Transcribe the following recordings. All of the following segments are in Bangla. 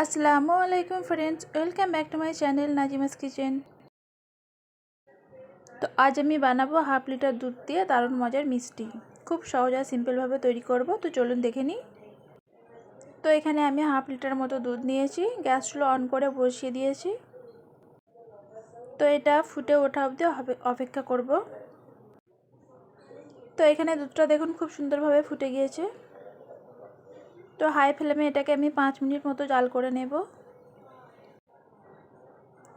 আসসালামু আলাইকুম friends, welcome back to my channel Nazima's kitchen. তো আজ আমি বানাবো হাফ লিটার দুধ দিয়ে দারুণ মজার মিষ্টি। খুব সহজ আর সিম্পলভাবে তৈরি করব। তো চলুন দেখে নিই। তো এখানে আমি হাফ লিটার মতো দুধ নিয়েছি, গ্যাস স্লো অন করে বসিয়ে দিয়েছি। তো এটা ফুটে ওঠা অবধি অপেক্ষা করব। তো এখানে দুধটা দেখুন খুব সুন্দরভাবে ফুটে গিয়েছে। তো হাই ফ্লেমে এটাকে আমি 5 মিনিট মতো জাল করে নেব।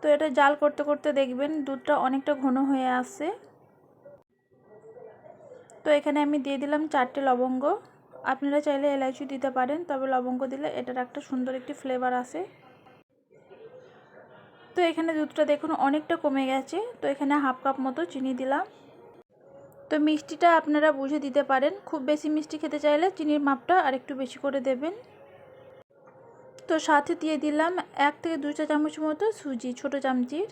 তো এটা জাল করতে করতে দেখবেন দুধটা অনেকটা ঘন হয়ে আসছে। তো এখানে আমি দিয়ে দিলাম 4টে লবঙ্গ। আপনারা চাইলে এলাচি দিতে পারেন, তবে লবঙ্গ দিলে এটার একটা সুন্দর একটি ফ্লেভার আসে। তো এখানে দুধটা দেখুন অনেকটা কমে গেছে। তো এখানে হাফ কাপ মতো চিনি দিলাম। তো মিষ্টিটা আপনারা বুঝে দিতে পারেন, খুব বেশি মিষ্টি খেতে চাইলে চিনির মাপটা আর একটু বেশি করে দেবেন। তো সাথে দিয়ে দিলাম 1 থেকে 2 চা চামচ মতো সুজি, ছোট চামচির।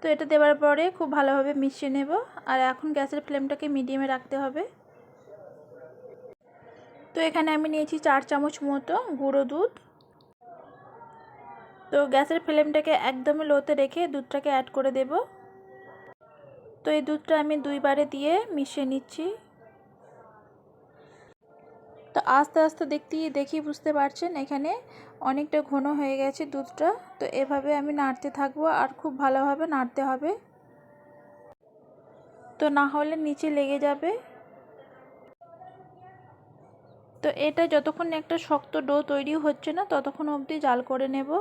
তো এটা দেওয়ার পরে খুব ভালোভাবে মিশিয়ে নেব। আর এখন গ্যাসের ফ্লেমটাকে মিডিয়ামে রাখতে হবে। তো এখানে আমি নিয়েছি 4 চামচ মতো গুঁড়ো দুধ। তো গ্যাসের ফ্লেমটাকে একদমই লোতে রেখে দুধটাকে অ্যাড করে দেব। তো এই দুধটা আমি 2 বারে দিয়ে মিশিয়ে নিচ্ছি। তো আস্তে আস্তে দেখি বুঝতে পারছেন এখানে অনেকটা ঘন হয়ে গেছে দুধটা। তো এভাবে আমি নাড়তে থাকবো আর খুব ভালোভাবে নাড়তে হবে, তো না হলে নিচে লেগে যাবে। তো এটা যতক্ষণ একটা শক্ত ডো তৈরি হচ্ছে না ততক্ষণ অবধি জাল করে নেব।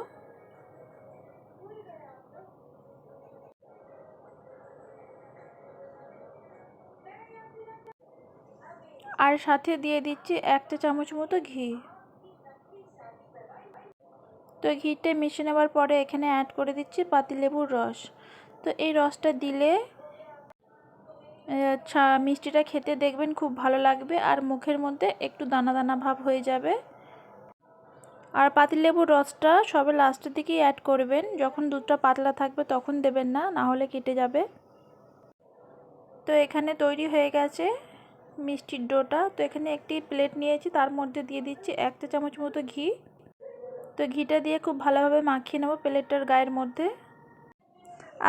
আর সাথে দিয়ে দিচ্ছি 1 চা চামচ মতো ঘি। তো ঘিটা মিশিয়ে নেওয়ার পরে এখানে অ্যাড করে দিচ্ছি পাতিলেবুর রস। তো এই রসটা দিলে মিষ্টিটা খেতে দেখবেন খুব ভালো লাগবে আর মুখের মধ্যে একটু দানা দানা ভাব হয়ে যাবে। আর পাতিলেবুর রসটা সবে লাস্টের দিকেই অ্যাড করবেন, যখন দুধটা পাতলা থাকবে তখন দেবেন না, না হলে কেটে যাবে। তো এখানে তৈরি হয়ে গেছে মিষ্টির ডোটা। তো এখানে একটি প্লেট নিয়েছি, তার মধ্যে দিয়ে দিচ্ছি 1 চা চামচ মতো ঘি। তো ঘিটা দিয়ে খুব ভালোভাবে মাখিয়ে নেব প্লেটটার গায়ের মধ্যে।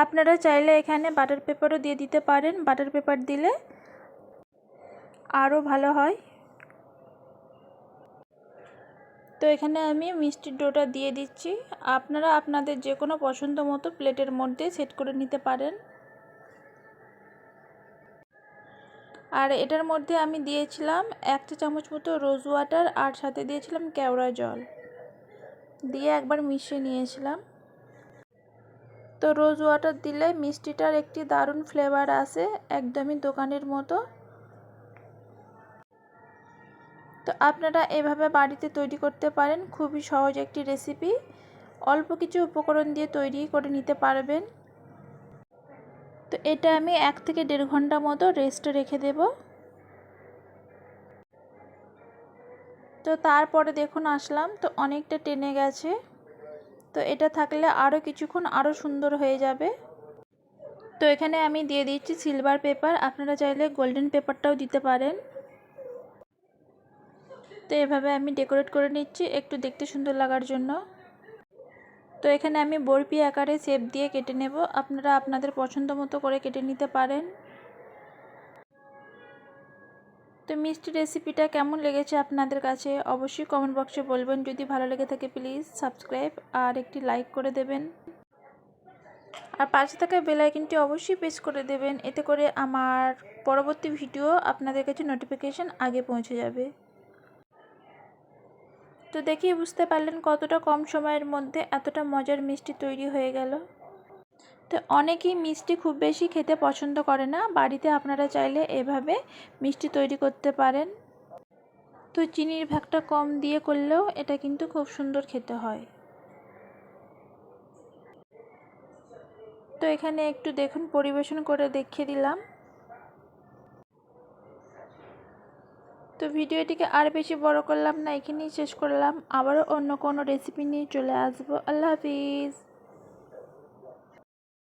আপনারা চাইলে এখানে বাটার পেপারও দিয়ে দিতে পারেন, বাটার পেপার দিলে আরও ভালো হয়। তো এখানে আমি মিষ্টির ডোটা দিয়ে দিচ্ছি। আপনারা আপনাদের যে কোনো পছন্দ মতো প্লেটের মধ্যে সেট করে নিতে পারেন। আর এটার মধ্যে আমি দিয়েছিলাম 1 চা চামচ মতো রোজ ওয়াটার আর সাথে দিয়েছিলাম কেওড়া জল দিয়ে একবার মিশিয়ে নিয়েছিলাম। তো রোজ ওয়াটার দিলে মিষ্টিটার একটি দারুণ ফ্লেভার আসে, একদমই দোকানের মতো। তো আপনারা এভাবে বাড়িতে তৈরি করতে পারেন, খুবই সহজ একটি রেসিপি। অল্প কিছু উপকরণ দিয়ে তৈরি করে নিতে পারবেন। তো এটা আমি 1 থেকে 1.5 ঘন্টা মতো রেস্টে রেখে দেব। তো তারপরে দেখুন আসলাম, তো অনেকটা টেনে গেছে। তো এটা থাকলে আরও কিছুক্ষণ আরও সুন্দর হয়ে যাবে। তো এখানে আমি দিয়ে দিচ্ছি সিলভার পেপার, আপনারা চাইলে গোল্ডেন পেপারটাও দিতে পারেন। তো এভাবে আমি ডেকোরেট করে নিচ্ছি একটু দেখতে সুন্দর লাগার জন্য। তো এখানে আমি বরফি আকারে শেপ দিয়ে কেটে নেব, আপনারা আপনাদের পছন্দ মতো করে কেটে নিতে পারেন। তো মিষ্টি রেসিপিটা কেমন লেগেছে আপনাদের কাছে অবশ্যই কমেন্ট বক্সে বলবেন। যদি ভালো লেগে থাকে প্লিজ সাবস্ক্রাইব আর একটি লাইক করে দেবেন। আর পাশে থাকা বেল আইকনটি অবশ্যই প্রেস করে দেবেন, এতে করে আমার পরবর্তী ভিডিও আপনাদের কাছে নোটিফিকেশন আগে পৌঁছে যাবে। তো দেখেই বুঝতে পারলেন কতটা কম সময়ের মধ্যে এতটা মজার মিষ্টি তৈরি হয়ে গেল। তো অনেকেই মিষ্টি খুব বেশি খেতে পছন্দ করে না, বাড়িতে আপনারা চাইলে এভাবে মিষ্টি তৈরি করতে পারেন। তো চিনির ভাগটা কম দিয়ে করলেও এটা কিন্তু খুব সুন্দর খেতে হয়। তো এখানে একটু দেখুন পরিবেশন করে দেখিয়ে দিলাম। তো ভিডিওটিকে আর বেশি বড় করলাম না, এখানেই শেষ করলাম। আবারও অন্য কোনো রেসিপি নিয়ে চলে আসবো। আল্লাহ হাফিজ।